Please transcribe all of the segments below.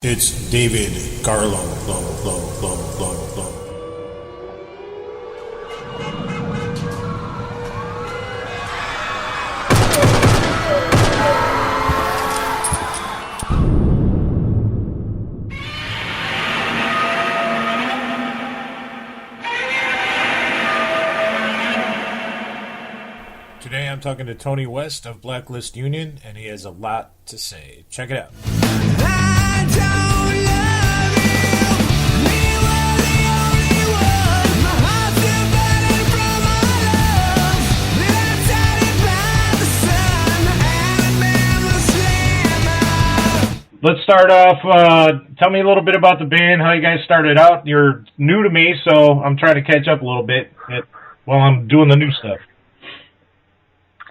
It's David Garlow. Today I'm talking to Tony West of Blacklist Union, and he has a lot to say. Check it out. Let's start off, tell me a little bit about the band, how you guys started out. You're new to me, so I'm trying to catch up a little bit while I'm doing the new stuff.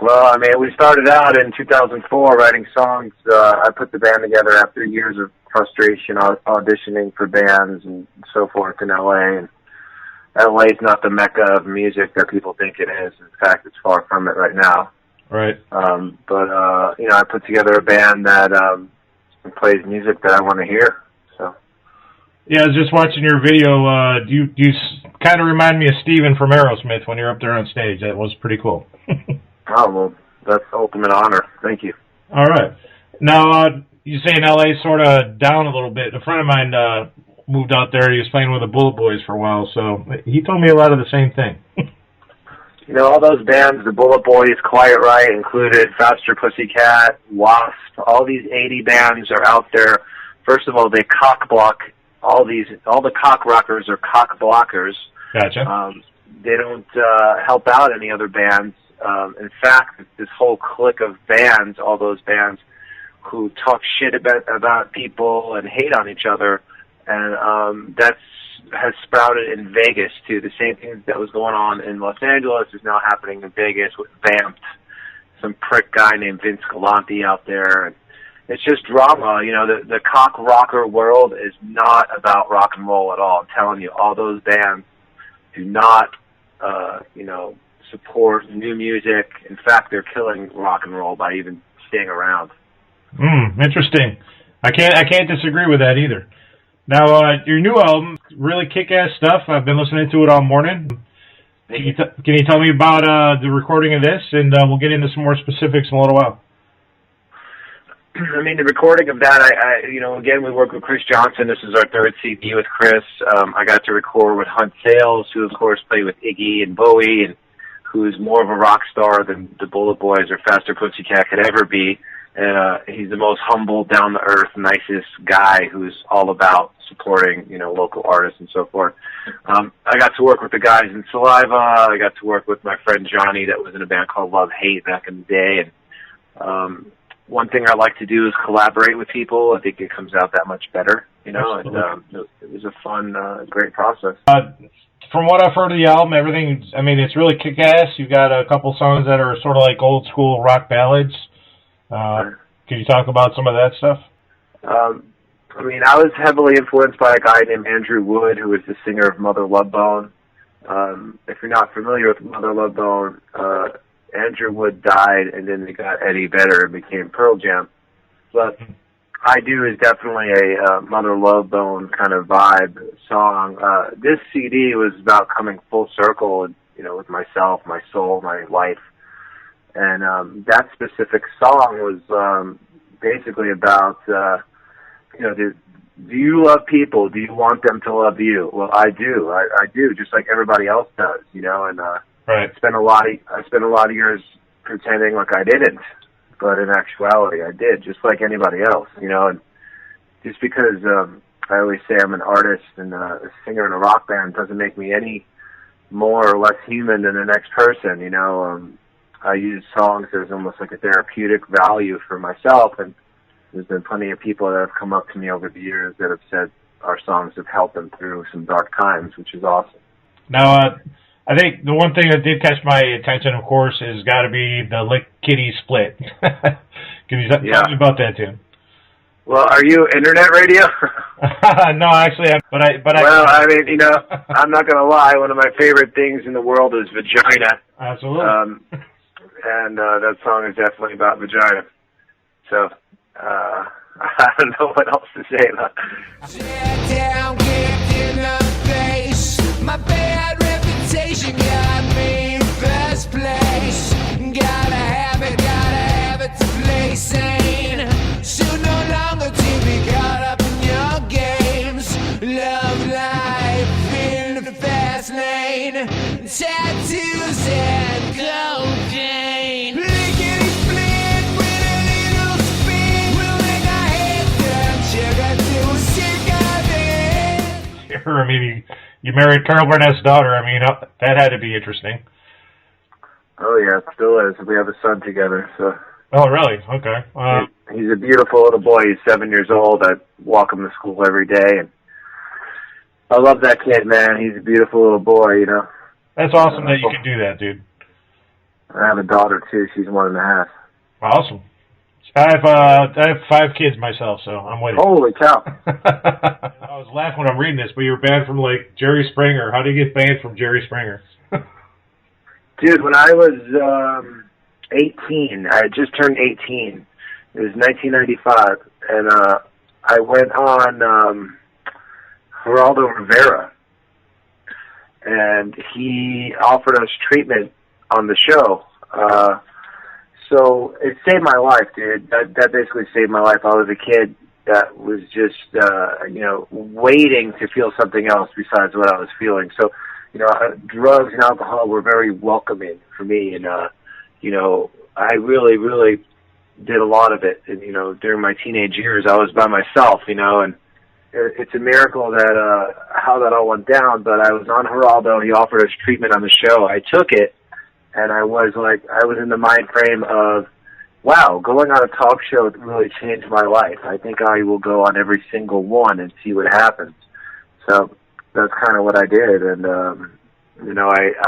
Well, I mean, we started out in 2004 writing songs. I put the band together after years of frustration auditioning for bands and so forth in LA. And LA is not the mecca of music that people think it is. In fact, it's far from it right now. Right. I put together a band that plays music that I want to hear. So. Yeah, I was just watching your video. You kind of remind me of Steven from Aerosmith when you're up there on stage. That was pretty cool. Oh, well, that's the ultimate honor. Thank you. All right. Now, you say in L.A. sort of down a little bit. A friend of mine moved out there. He was playing with the Bullet Boys for a while, so he told me a lot of the same thing. You know, all those bands, the Bullet Boys, Quiet Riot included, Faster Pussycat, Wasp, all these 80 bands are out there. First of all, they cock block all the cock rockers are cock blockers. Gotcha. They don't help out any other bands. In fact, this whole clique of bands, all those bands who talk shit about people and hate on each other, and has sprouted in Vegas too. The same thing that was going on in Los Angeles is now happening in Vegas with Vamped, some prick guy named Vince Galante out there. And it's just drama. You know, the cock rocker world is not about rock and roll at all. I'm telling you, all those bands do not, support new music. In fact, they're killing rock and roll by even staying around. Interesting. I can't disagree with that either. Now, your new album, really kick-ass stuff. I've been listening to it all morning. Can you tell me about the recording of this, and we'll get into some more specifics in a little while. I mean, the recording of that, again, we work with Chris Johnson. This is our third CD with Chris. I got to record with Hunt Sales, who, of course, played with Iggy and Bowie, and who's more of a rock star than the Bullet Boys or Faster Pussycat could ever be. And he's the most humble, down-to-earth, nicest guy who's all about supporting, local artists and so forth. I got to work with the guys in Saliva. I got to work with my friend Johnny that was in a band called Love Hate back in the day. And one thing I like to do is collaborate with people. I think it comes out that much better, and it was a fun, great process. From what I've heard of the album, it's really kick-ass. You've got a couple songs that are sort of like old-school rock ballads. Can you talk about some of that stuff? I was heavily influenced by a guy named Andrew Wood, who was the singer of Mother Love Bone. If you're not familiar with Mother Love Bone, Andrew Wood died, and then they got Eddie Vedder and became Pearl Jam. But I Do is definitely a Mother Love Bone kind of vibe song. This CD was about coming full circle, with myself, my soul, my life. And that specific song was basically about, do you love people? Do you want them to love you? Well, I do. I do, just like everybody else does, and right. I spent a lot of years pretending like I didn't, but in actuality, I did, just like anybody else, and just because I always say I'm an artist and a singer in a rock band doesn't make me any more or less human than the next person, I use songs as almost like a therapeutic value for myself, and there's been plenty of people that have come up to me over the years that have said our songs have helped them through some dark times, which is awesome. Now, I think the one thing that did catch my attention, of course, has got to be the Lick Kitty split. Can you tell me about that, too? Well, are you internet radio? No, actually, I'm not going to lie. One of my favorite things in the world is vagina. Absolutely. And that song is definitely about vagina. So, I don't know what else to say about it. Down, kicked in the face. My bad reputation got me in first place. Gotta have it to play sane. Should no longer to be caught up in your games. Love life in the fast lane. Tattoos and cocaine. Lickety split with a little spin. We'll make our head turn. Sugar to sick of it. Sure, I mean, you married Carol Burnett's daughter. I mean, that had to be interesting. Oh yeah, it still is. We have a son together, so. Oh, really? Okay. He's a beautiful little boy. He's 7 years old. I walk him to school every day, and I love that kid, man. He's a beautiful little boy, you know. That's awesome that you can do that, dude. I have a daughter too. She's 1.5. Awesome. I have 5 kids myself, so I'm with you. Holy cow! I was laughing when I'm reading this, but you were banned from like Jerry Springer. How do you get banned from Jerry Springer? Dude, when I was 18, I had just turned 18. It was 1995, and I went on Geraldo Rivera, and he offered us treatment on the show. So it saved my life, dude. That basically saved my life. I was a kid that was just, waiting to feel something else besides what I was feeling. So, drugs and alcohol were very welcoming for me, and I really, really did a lot of it. And during my teenage years, I was by myself, and it's a miracle that how that all went down. But I was on Geraldo. He offered us treatment on the show. I took it, and I was in the mind frame of, wow, going on a talk show really changed my life. I think I will go on every single one and see what happens. So that's kind of what I did. And,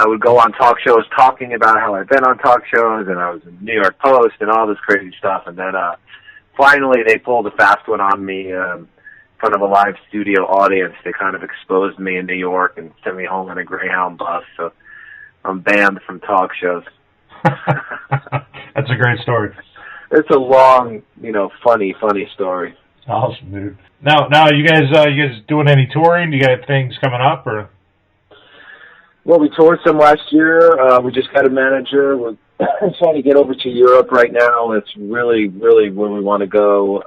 I would go on talk shows talking about how I've been on talk shows, and I was in New York Post and all this crazy stuff. And then finally they pulled a fast one on me in front of a live studio audience. They kind of exposed me in New York and sent me home on a Greyhound bus. So I'm banned from talk shows. That's a great story. It's a long, funny story. Awesome, dude. Now, you guys doing any touring? You got things coming up, or? Well, we toured some last year. We just got a manager. We're trying to get over to Europe right now. It's really, really where we want to go.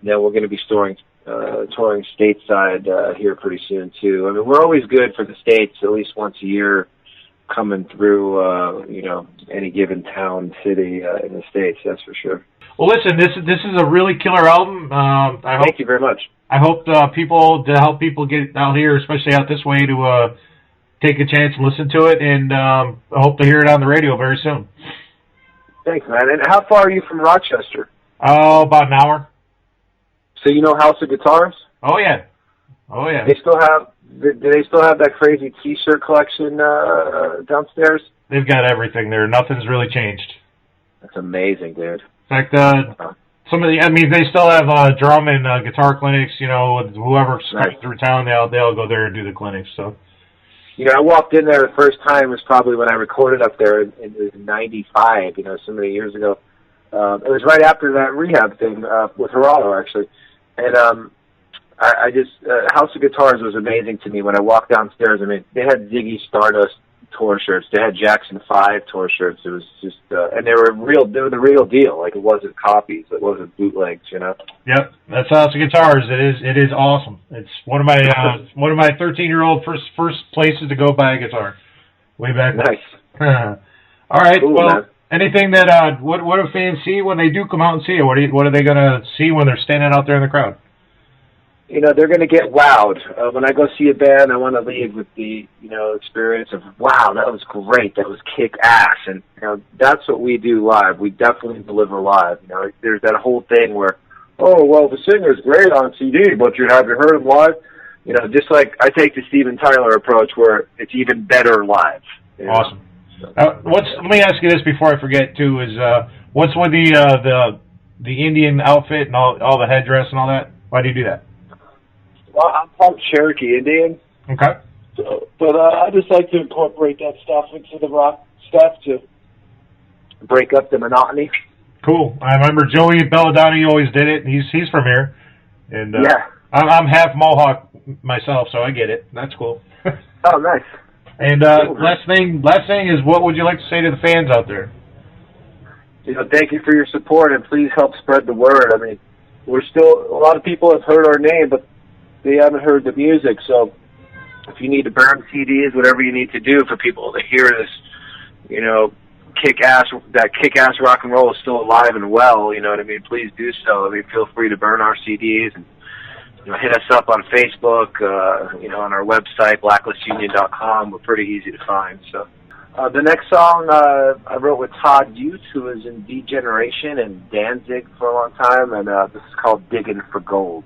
We're going to be touring stateside here pretty soon too. I mean, we're always good for the States at least once a year, coming through, any given town, city in the States, that's for sure. Well, listen, this is a really killer album. Thank you very much. I hope to help people get out here, especially out this way, to take a chance and listen to it, and I hope to hear it on the radio very soon. Thanks, man. And how far are you from Rochester? Oh, about an hour. So you know House of Guitars? Oh, yeah. Do they still have that crazy T-shirt collection downstairs? They've got everything there. Nothing's really changed. That's amazing, dude. In fact, they still have drum and guitar clinics. With whoever's coming through town, they'll go there and do the clinics. So, I walked in there the first time was probably when I recorded up there in '95. So many years ago. It was right after that rehab thing with Geraldo, actually, and I just House of Guitars was amazing to me. When I walked downstairs, I mean, they had Ziggy Stardust tour shirts, they had Jackson 5 tour shirts. It was just, and they were the real deal. Like, it wasn't copies, it wasn't bootlegs, Yep, that's House of Guitars. It is awesome. It's one of my 13-year-old first places to go buy a guitar. Way back. Nice. All right. Cool, well, man. Anything that what do fans see when they do come out and see it? What are they gonna see when they're standing out there in the crowd? They're going to get wowed. When I go see a band, I want to leave with the, experience of, wow, that was great. That was kick-ass. And, that's what we do live. We definitely deliver live. There's that whole thing where, oh, well, the singer's great on CD, but have you heard him live? Just like I take the Steven Tyler approach where it's even better live. Awesome. Let me ask you this before I forget, too, is what's with the Indian outfit and all the headdress and all that? Why do you do that? Well, I'm part Cherokee Indian. Okay. But I just like to incorporate that stuff into the rock stuff to break up the monotony. Cool. I remember Joey Belladonna always did it. He's from here, and Yeah. I'm half Mohawk myself, so I get it. That's cool. Oh, nice. And last thing is, what would you like to say to the fans out there? Thank you for your support, and please help spread the word. I mean, a lot of people have heard our name, but they haven't heard the music. So if you need to burn CDs, whatever you need to do for people to hear this, kick-ass rock and roll is still alive and well, you know what I mean? Please do so. I mean, feel free to burn our CDs and hit us up on Facebook, on our website, blacklistunion.com. We're pretty easy to find. So the next song I wrote with Todd Youth, who was in Degeneration and Danzig for a long time, and this is called Digging for Gold.